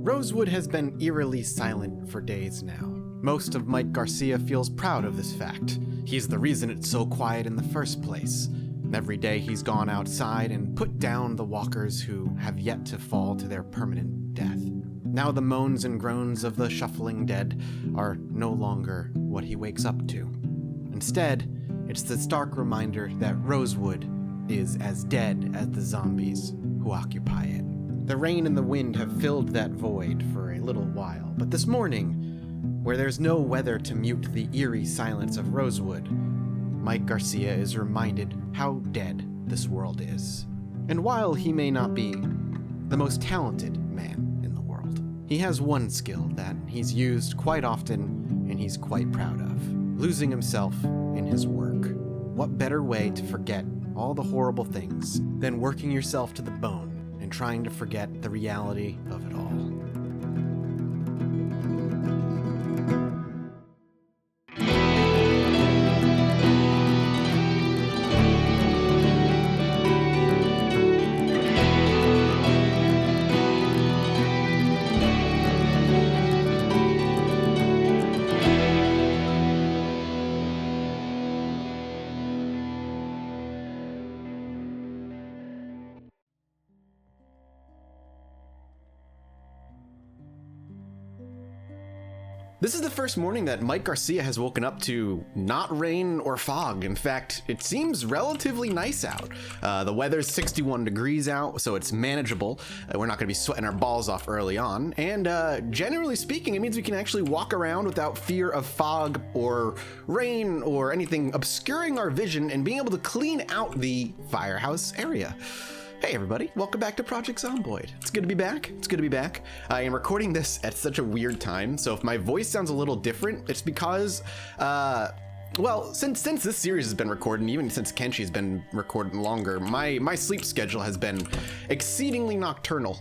Rosewood has been eerily silent for days now. Most of Mike Garcia feels proud of this fact. He's the reason it's so quiet in the first place. Every day he's gone outside and put down the walkers who have yet to fall to their permanent death. Now the moans and groans of the shuffling dead are no longer what he wakes up to. Instead, it's the stark reminder that Rosewood is as dead as the zombies who occupy it. The rain and the wind have filled that void for a little while, but this morning, where there's no weather to mute the eerie silence of Rosewood, Mike Garcia is reminded how dead this world is. And while he may not be the most talented man in the world, he has one skill that he's used quite often and he's quite proud of: losing himself in his work. What better way to forget all the horrible things than working yourself to the bone and trying to forget the reality of it all? This is the first morning that Mike Garcia has woken up to not rain or fog. In fact, it seems relatively nice out. The weather's 61 degrees out, so it's manageable. We're not going to be sweating our balls off early on. And generally speaking, it means we can actually walk around without fear of fog or rain or anything obscuring our vision and being able to clean out the firehouse area. Hey everybody, welcome back to Project Zomboid. It's good to be back. I am recording this at such a weird time, so if my voice sounds a little different, it's because, since this series has been recorded, and even since Kenshi's been recording longer, my sleep schedule has been exceedingly nocturnal.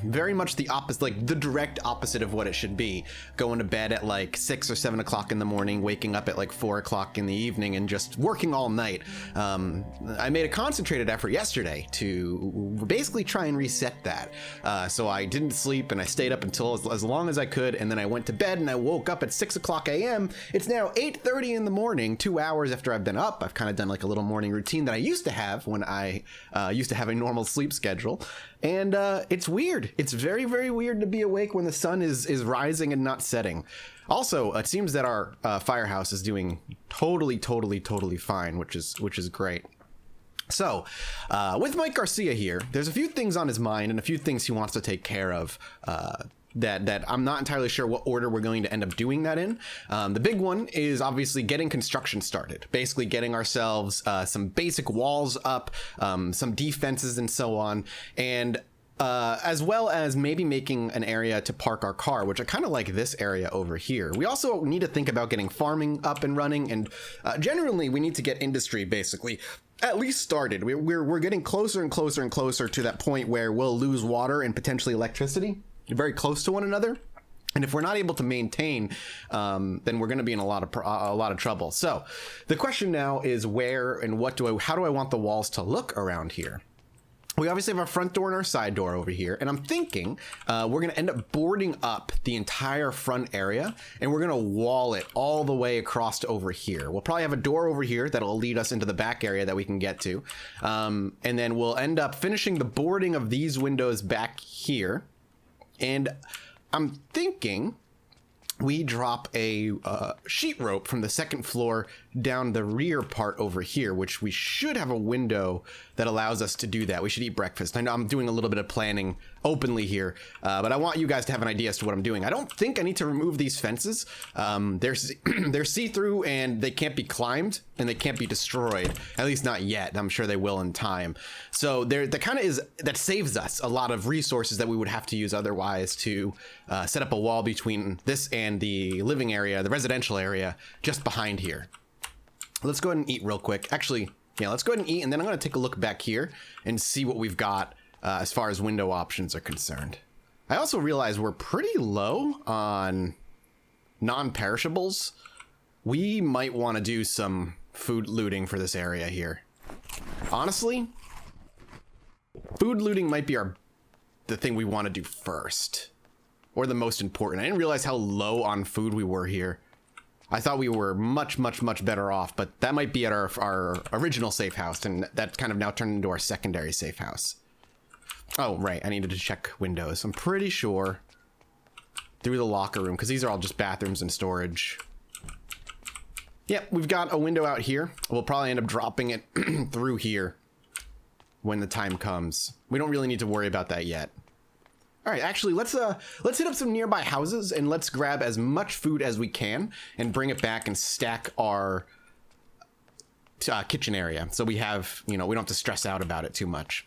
Very much the opposite, like the direct opposite of what it should be. Going to bed at like 6 or 7 o'clock in the morning, waking up at like 4 o'clock in the evening, and just working all night. I made a concentrated effort yesterday to basically try and reset that. So I didn't sleep, and I stayed up until as long as I could, and then I went to bed, and I woke up at 6 o'clock a.m. It's now 8:30 in the morning, 2 hours after I've been up. I've kind of done like a little morning routine that I used to have when I used to have a normal sleep schedule. And it's weird. It's very, very weird to be awake when the sun is rising and not setting. Also, it seems that our firehouse is doing totally fine, which is great. So, with Mike Garcia here, there's a few things on his mind and a few things he wants to take care of that I'm not entirely sure what order we're going to end up doing that in. The big one is obviously getting construction started, basically getting ourselves some basic walls up, some defenses and so on, and as well as maybe making an area to park our car, which I kind of like this area over here. We also need to think about getting farming up and running, and generally we need to get industry basically at least started. We're getting closer and closer to that point where we'll lose water and potentially electricity. Very close to one another, and if we're not able to maintain, then we're going to be in a lot of trouble. So the question now is where and how do I want the walls to look around here? We obviously have our front door and our side door over here, and I'm thinking we're going to end up boarding up the entire front area, and we're going to wall it all the way across to over here. We'll probably have a door over here that'll lead us into the back area that we can get to, and then we'll end up finishing the boarding of these windows back here. And I'm thinking we drop a sheet rope from the second floor down the rear part over here, which we should have a window that allows us to do that. We should eat breakfast. I know I'm doing a little bit of planning openly here, but I want you guys to have an idea as to what I'm doing. I don't think I need to remove these fences. They're see-through and they can't be climbed and they can't be destroyed, at least not yet. I'm sure they will in time. So that saves us a lot of resources that we would have to use otherwise to set up a wall between this and the living area, the residential area, just behind here. Let's go ahead and eat real quick. Actually, yeah, let's go ahead and eat, and then I'm going to take a look back here and see what we've got as far as window options are concerned. I also realize we're pretty low on non-perishables. We might want to do some food looting for this area here. Honestly, food looting might be the thing we want to do first. or the most important. I didn't realize how low on food we were here. I thought we were much, much, much better off, but that might be at our original safe house, and that's kind of now turned into our secondary safe house. Oh, right, I needed to check windows. I'm pretty sure through the locker room, because these are all just bathrooms and storage. Yep, we've got a window out here. We'll probably end up dropping it through here when the time comes. We don't really need to worry about that yet. All right, actually, let's hit up some nearby houses and let's grab as much food as we can and bring it back and stack our kitchen area. So we have, you know, we don't have to stress out about it too much.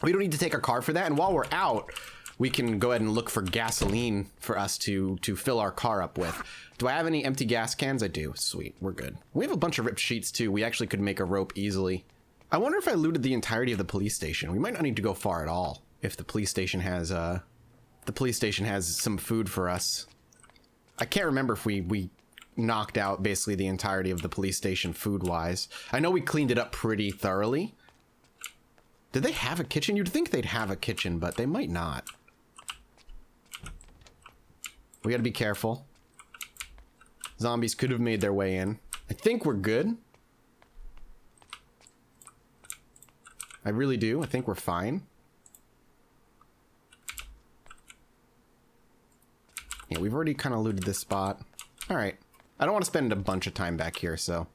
We don't need to take our car for that. And while we're out, we can go ahead and look for gasoline for us to fill our car up with. Do I have any empty gas cans? I do. Sweet, we're good. We have a bunch of ripped sheets too. We actually could make a rope easily. I wonder if I looted the entirety of the police station. We might not need to go far at all. If the police station has some food for us. I can't remember if we knocked out basically the entirety of the police station food-wise. I know we cleaned it up pretty thoroughly. Did they have a kitchen? You'd think they'd have a kitchen, but they might not. We gotta be careful. Zombies could have made their way in. I think we're good. I really do. I think we're fine. Yeah, we've already kind of looted this spot. All right. I don't want to spend a bunch of time back here, so.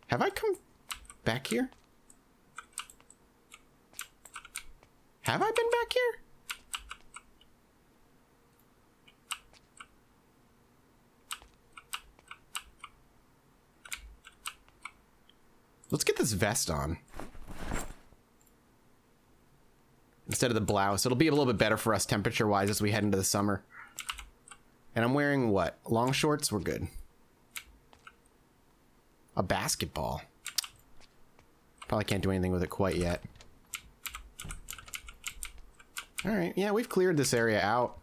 Have I come back here? Have I been back here? Let's get this vest on. Instead of the blouse. It'll be a little bit better for us temperature-wise as we head into the summer. And I'm wearing what? Long shorts? We're good. A basketball. Probably can't do anything with it quite yet. Alright, yeah, we've cleared this area out.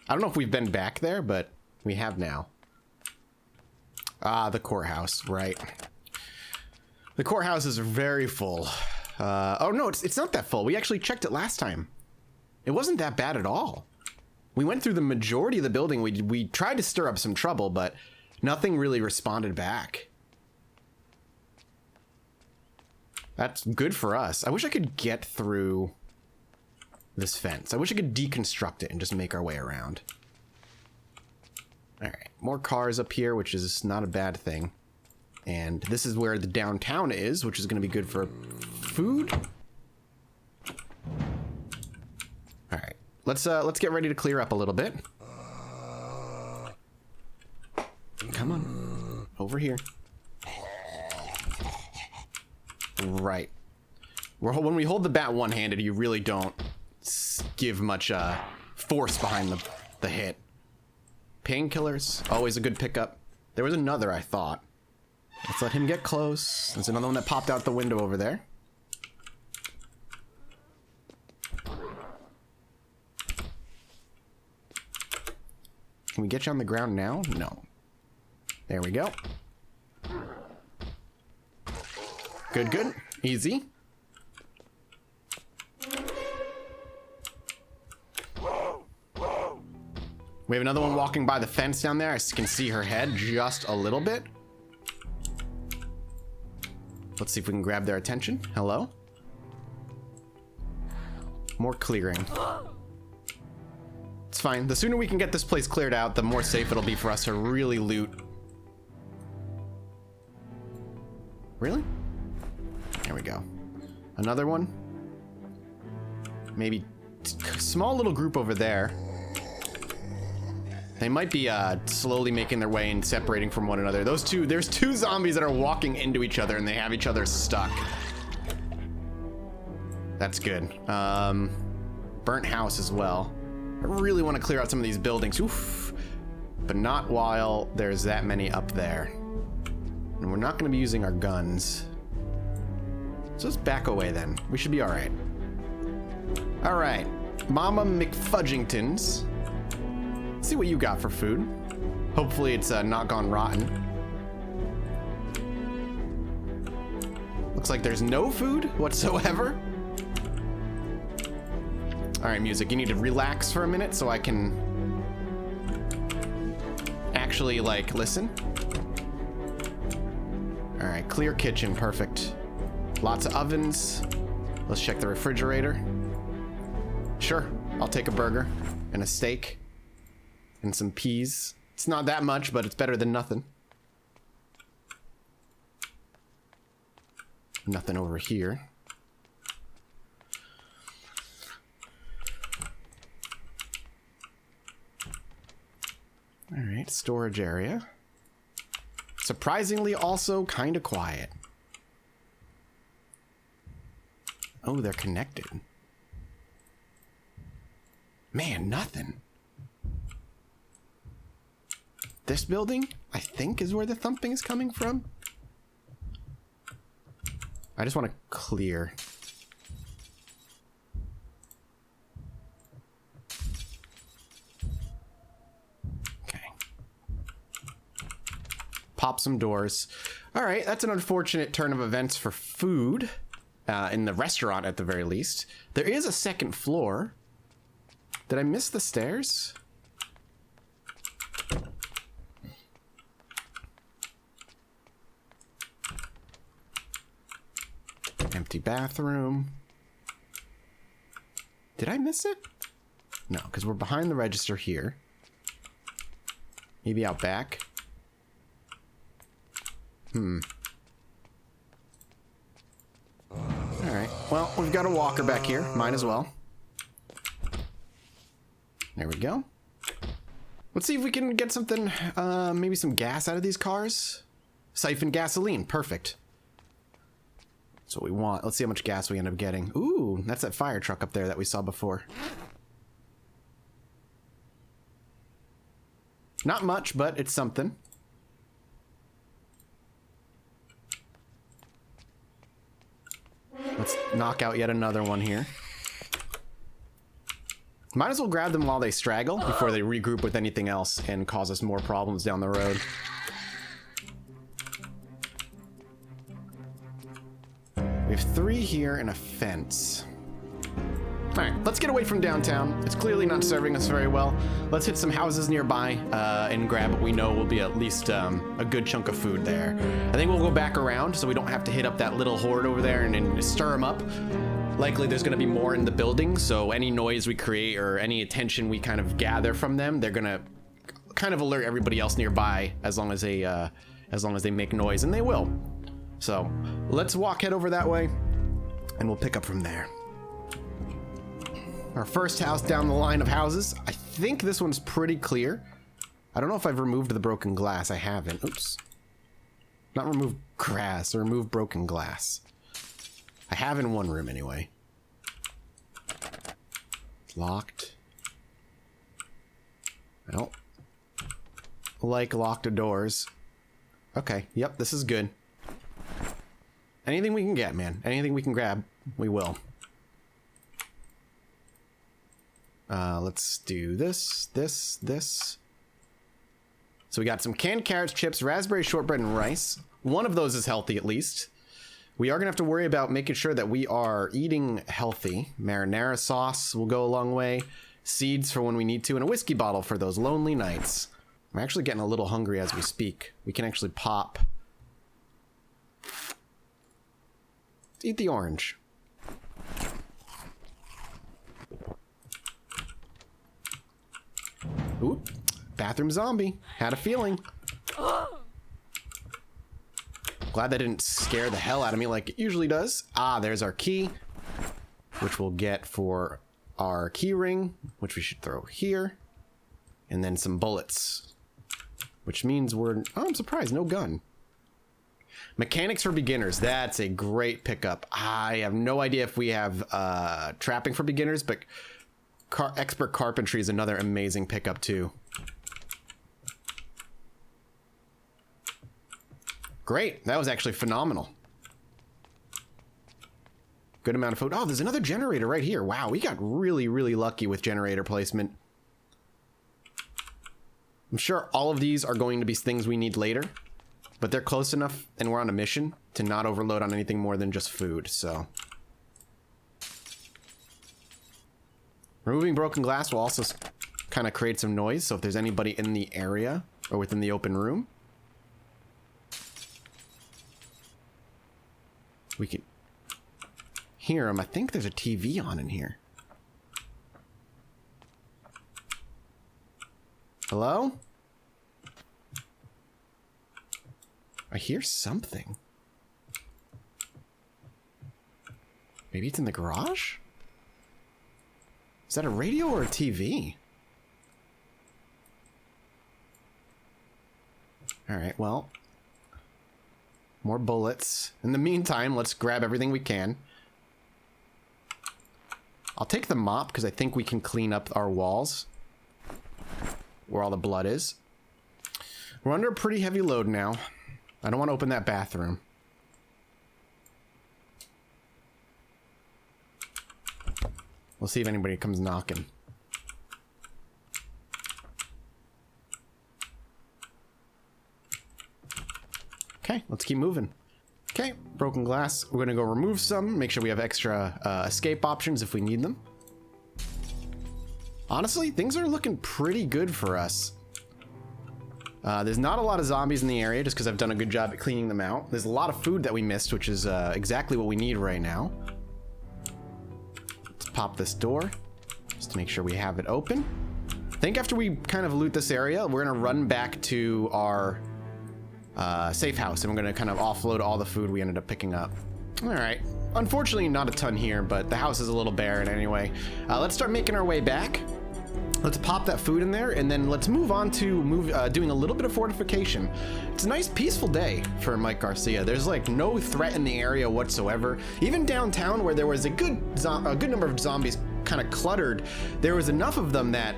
I don't know if we've been back there, but we have now. Ah, the courthouse, right. The courthouse is very full. Oh no, it's not that full. We actually checked it last time. It wasn't that bad at all. We went through the majority of the building. We tried to stir up some trouble, but nothing really responded back. That's good for us. I wish I could get through this fence. I wish I could deconstruct it and just make our way around. All right, more cars up here, which is not a bad thing. And this is where the downtown is, which is going to be good for food. All right, let's get ready to clear up a little bit. Come on, over here. Right. When we hold the bat one-handed, you really don't give much force behind the hit. Painkillers, always a good pickup. There was another, I thought. Let's let him get close. There's another one that popped out the window over there. Can we get you on the ground now? No. There we go. Good, good. Easy. We have another one walking by the fence down there. I can see her head just a little bit. Let's see if we can grab their attention. Hello? More clearing. It's fine. The sooner we can get this place cleared out, the more safe it'll be for us to really loot. Really? There we go. Another one. Maybe small little group over there. They might be slowly making their way and separating from one another. There's two zombies that are walking into each other and they have each other stuck. That's good. Burnt house as well. I really want to clear out some of these buildings. Oof. But not while there's that many up there. And we're not going to be using our guns. So let's back away then. We should be all right. All right. Mama McFudgingtons. Let's see what you got for food. Hopefully it's not gone rotten. Looks like there's no food whatsoever. All right, music, you need to relax for a minute so I can actually, like, listen. All right, clear kitchen, perfect. Lots of ovens. Let's check the refrigerator. Sure, I'll take a burger and a steak and some peas. It's not that much, but it's better than nothing. Nothing over here. All right, storage area. Surprisingly, also kind of quiet. Oh, they're connected. Man, nothing. This building, I think, is where the thumping is coming from. I just want to clear. Okay. Pop some doors. All right, that's an unfortunate turn of events for food. In the restaurant, at the very least. There is a second floor. Did I miss the stairs? Empty bathroom. Did I miss it? No, because we're behind the register here. Maybe out back. Alright, well, we've got a walker back here. Might as well. There we go. Let's see if we can get something, maybe some gas out of these cars. Siphon gasoline, perfect. That's what we want. Let's see how much gas we end up getting. Ooh, that's that fire truck up there that we saw before. Not much, but it's something. Let's knock out yet another one here. Might as well grab them while they straggle before they regroup with anything else and cause us more problems down the road. We have 3 here and a fence. All right, let's get away from downtown. It's clearly not serving us very well. Let's hit some houses nearby and grab what we know will be at least a good chunk of food there. I think we'll go back around so we don't have to hit up that little horde over there and stir them up. Likely there's going to be more in the building, so any noise we create or any attention we kind of gather from them, they're going to kind of alert everybody else nearby as long as they make noise, and they will. So let's head over that way, and we'll pick up from there. Our first house down the line of houses. I think this one's pretty clear. I don't know if I've removed the broken glass. I haven't. Oops. Not remove grass, or remove broken glass. I have in one room anyway. It's locked. Well, like locked doors. Okay, yep, this is good. Anything we can get, man. Anything we can grab, we will. Let's do this. So we got some canned carrots, chips, raspberry shortbread, and rice. One of those is healthy, at least. We are going to have to worry about making sure that we are eating healthy. Marinara sauce will go a long way. Seeds for when we need to, and a whiskey bottle for those lonely nights. I'm actually getting a little hungry as we speak. We can actually pop. Let's eat the orange. Ooh, bathroom zombie. Had a feeling. Glad that didn't scare the hell out of me like it usually does. Ah, there's our key, which we'll get for our key ring, which we should throw here. And then some bullets, which means we're... Oh, I'm surprised. No gun. Mechanics for beginners. That's a great pickup. I have no idea if we have trapping for beginners, but expert carpentry is another amazing pickup too. Great. That was actually phenomenal. Good amount of food. Oh, there's another generator right here. Wow, we got really, really lucky with generator placement. I'm sure all of these are going to be things we need later, but they're close enough and we're on a mission to not overload on anything more than just food, so. Removing broken glass will also kind of create some noise, so if there's anybody in the area or within the open room, we can hear them. I think there's a TV on in here. Hello? I hear something. Maybe it's in the garage? Is that a radio or a TV? Alright, well. More bullets. In the meantime, let's grab everything we can. I'll take the mop because I think we can clean up our walls where all the blood is. We're under a pretty heavy load now. I don't want to open that bathroom. We'll see if anybody comes knocking. Okay, let's keep moving. Okay, broken glass. We're gonna go remove some, make sure we have extra escape options if we need them. Honestly, things are looking pretty good for us. There's not a lot of zombies in the area just because I've done a good job at cleaning them out. There's a lot of food that we missed, which is exactly what we need right now. Let's pop this door just to make sure we have it open. I think after we kind of loot this area, we're gonna run back to our safe house and we're gonna kind of offload all the food we ended up picking up. All right, unfortunately not a ton here, but the house is a little barren anyway. Let's start making our way back. Let's pop that food in there and then let's move on to doing a little bit of fortification. It's a nice peaceful day for Mike Garcia. There's like no threat in the area whatsoever. Even downtown where there was a good number of zombies kind of cluttered, there was enough of them that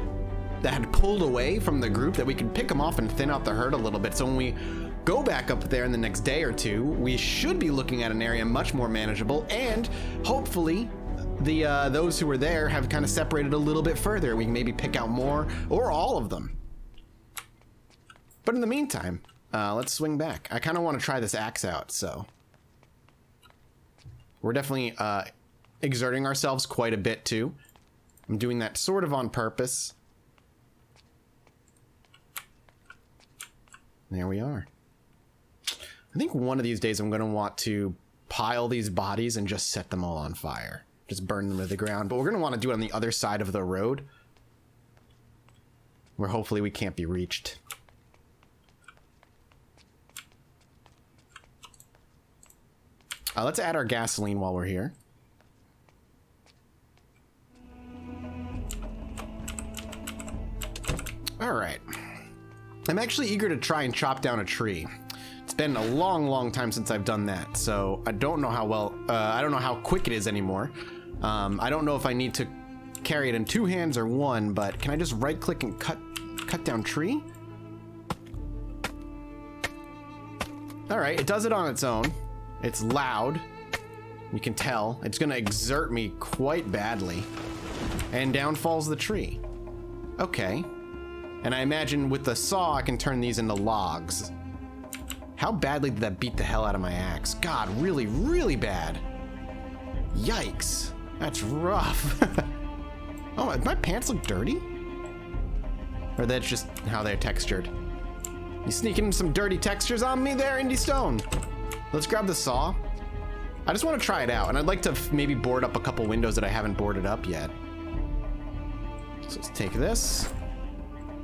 had pulled away from the group that we could pick them off and thin out the herd a little bit. So when we go back up there in the next day or two, we should be looking at an area much more manageable, and hopefully those who were there have kind of separated a little bit further. We can maybe pick out more or all of them. But in the meantime, let's swing back. I kind of want to try this axe out, so we're definitely exerting ourselves quite a bit too. I'm doing that sort of on purpose. There we are. I think one of these days I'm going to want to pile these bodies and just set them all on fire. Just burn them to the ground. But we're going to want to do it on the other side of the road, where hopefully we can't be reached. Let's add our gasoline while we're here. All right. I'm actually eager to try and chop down a tree. It's been a long time since I've done that, so I don't know how well, I don't know how quick it is anymore. I don't know if I need to carry it in two hands or one, but can I just right click and cut down tree? All right, it does it on its own. It's loud. You can tell. It's gonna exert me quite badly. And down falls the tree. Okay. And I imagine with the saw, I can turn these into logs. How badly did that beat the hell out of my axe? God, really, really bad. Yikes. That's rough. Oh, my pants look dirty? Or that's just how they're textured? You sneaking some dirty textures on me there, Indy Stone? Let's grab the saw. I just want to try it out, and I'd like to maybe board up a couple windows that I haven't boarded up yet. So let's take this.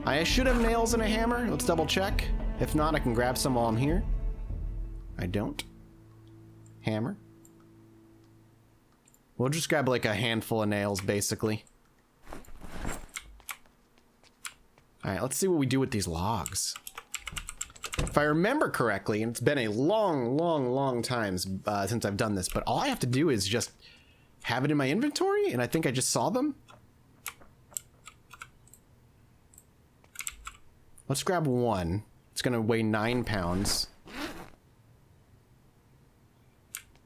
I should have nails and a hammer. Let's double check. If not, I can grab some while I'm here. I don't. Hammer. We'll just grab like a handful of nails, basically. All right, let's see what we do with these logs. If I remember correctly, and it's been a long time since I've done this, but all I have to do is just have it in my inventory, and I think I just saw them. Let's grab one. It's gonna weigh 9 pounds.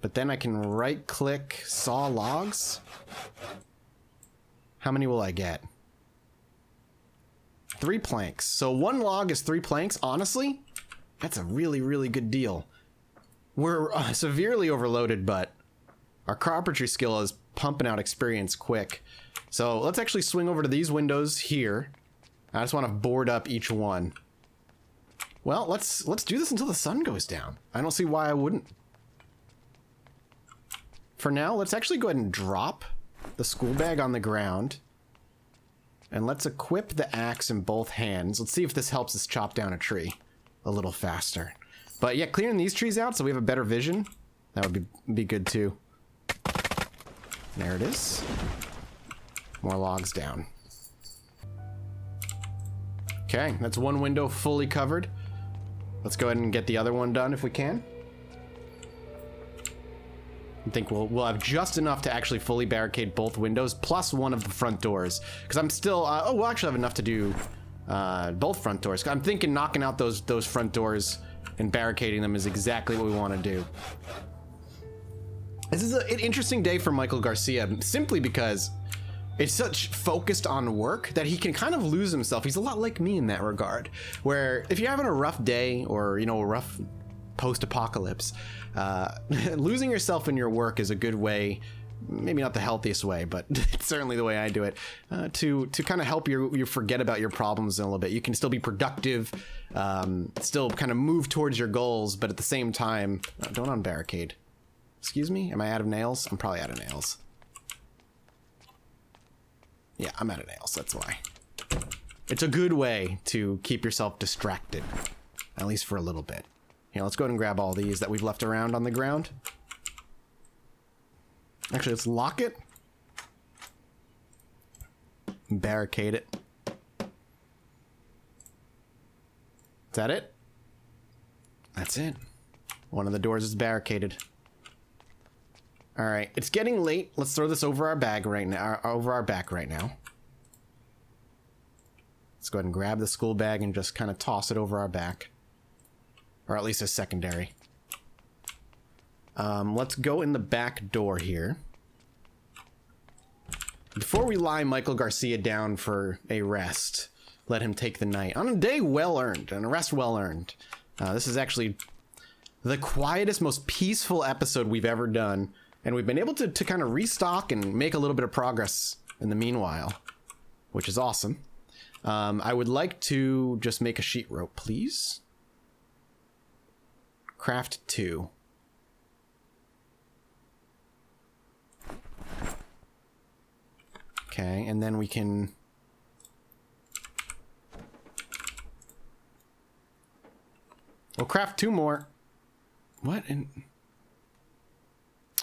But then I can right-click saw logs. How many will I get? 3 planks. So 1 log is 3 planks. Honestly, that's a really good deal. We're severely overloaded, but our carpentry skill is pumping out experience quick. So let's actually swing over to these windows here. I just want to board up each one. Well, let's do this until the sun goes down. I don't see why I wouldn't. For now, let's actually go ahead and drop the school bag on the ground. And let's equip the axe in both hands. Let's see if this helps us chop down a tree a little faster. But yeah, clearing these trees out so we have a better vision, that would be good too. There it is. More logs down. Okay, that's one window fully covered. Let's go ahead and get the other one done if we can. I think we'll have just enough to actually fully barricade both windows, plus one of the front doors. Because I'm still, oh, we'll actually have enough to do both front doors. I'm thinking knocking out those front doors and barricading them is exactly what we want to do. This is an interesting day for Michael Garcia, simply because it's such focused on work that he can kind of lose himself. He's a lot like me in that regard, where if you're having a rough day or, you know, a rough post-apocalypse, losing yourself in your work is a good way, maybe not the healthiest way, but it's certainly the way I do it, to kind of help you forget about your problems a little bit. You can still be productive, still kind of move towards your goals, but at the same time, don't unbarricade. Excuse me? Am I out of nails? I'm probably out of nails. Yeah, I'm out of nails, that's why. It's a good way to keep yourself distracted, at least for a little bit. Here, let's go ahead and grab all these that we've left around on the ground. Actually, let's lock it. Barricade it. Is that it? That's it. One of the doors is barricaded. All right, it's getting late. Let's throw this over our bag right now, over our back right now. Let's go ahead and grab the school bag and just kind of toss it over our back. Or at least a secondary. Let's go in the back door here. Before we lie Michael Garcia down for a rest, let him take the night on a day well earned, and a rest well earned. This is actually the quietest, most peaceful episode we've ever done, and we've been able to kind of restock and make a little bit of progress in the meanwhile, which is awesome. I would like to just make a sheet rope, please. Craft 2. Okay, and then we can... We'll craft 2 more. What?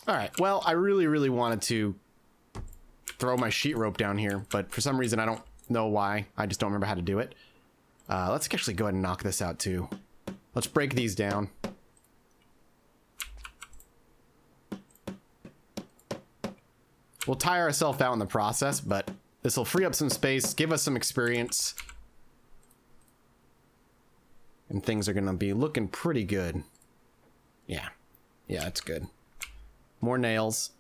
Alright, well, I really wanted to throw my sheet rope down here, but for some reason I don't know why. I just don't remember how to do it. Let's actually go ahead and knock this out too. Let's break these down. We'll tire ourselves out in the process, but this will free up some space, give us some experience. And things are going to be looking pretty good. Yeah, that's good. More nails.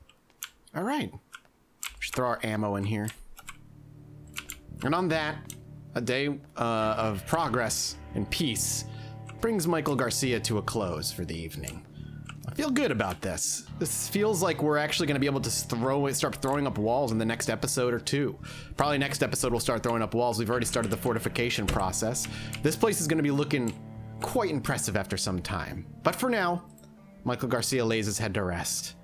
All right. Should throw our ammo in here. And on that, a day of progress and peace brings Michael Garcia to a close for the evening. I feel good about this. This feels like we're actually going to be able to start throwing up walls in the next episode or two. Probably next episode we'll start throwing up walls. We've already started the fortification process. This place is going to be looking quite impressive after some time. But for now, Michael Garcia lays his head to rest.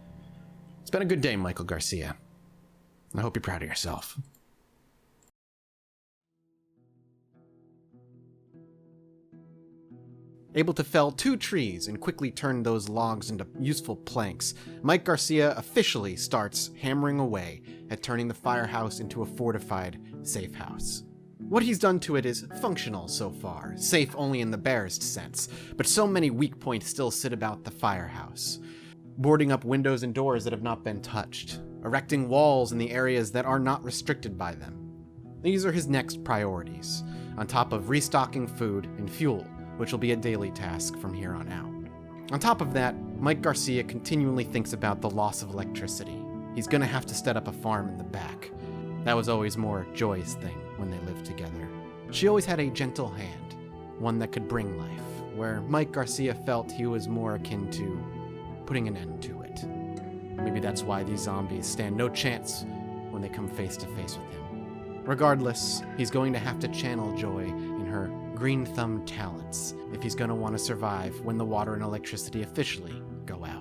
It's been a good day, Michael Garcia. I hope you're proud of yourself. Able to fell 2 trees and quickly turn those logs into useful planks, Mike Garcia officially starts hammering away at turning the firehouse into a fortified, safe house. What he's done to it is functional so far, safe only in the barest sense, but so many weak points still sit about the firehouse. Boarding up windows and doors that have not been touched, erecting walls in the areas that are not restricted by them. These are his next priorities, on top of restocking food and fuel, which will be a daily task from here on out. On top of that, Mike Garcia continually thinks about the loss of electricity. He's gonna have to set up a farm in the back. That was always more Joy's thing when they lived together. She always had a gentle hand, one that could bring life, where Mike Garcia felt he was more akin to putting an end to it. Maybe that's why these zombies stand no chance when they come face to face with him. Regardless, he's going to have to channel Joy in her green thumb talents if he's going to want to survive when the water and electricity officially go out.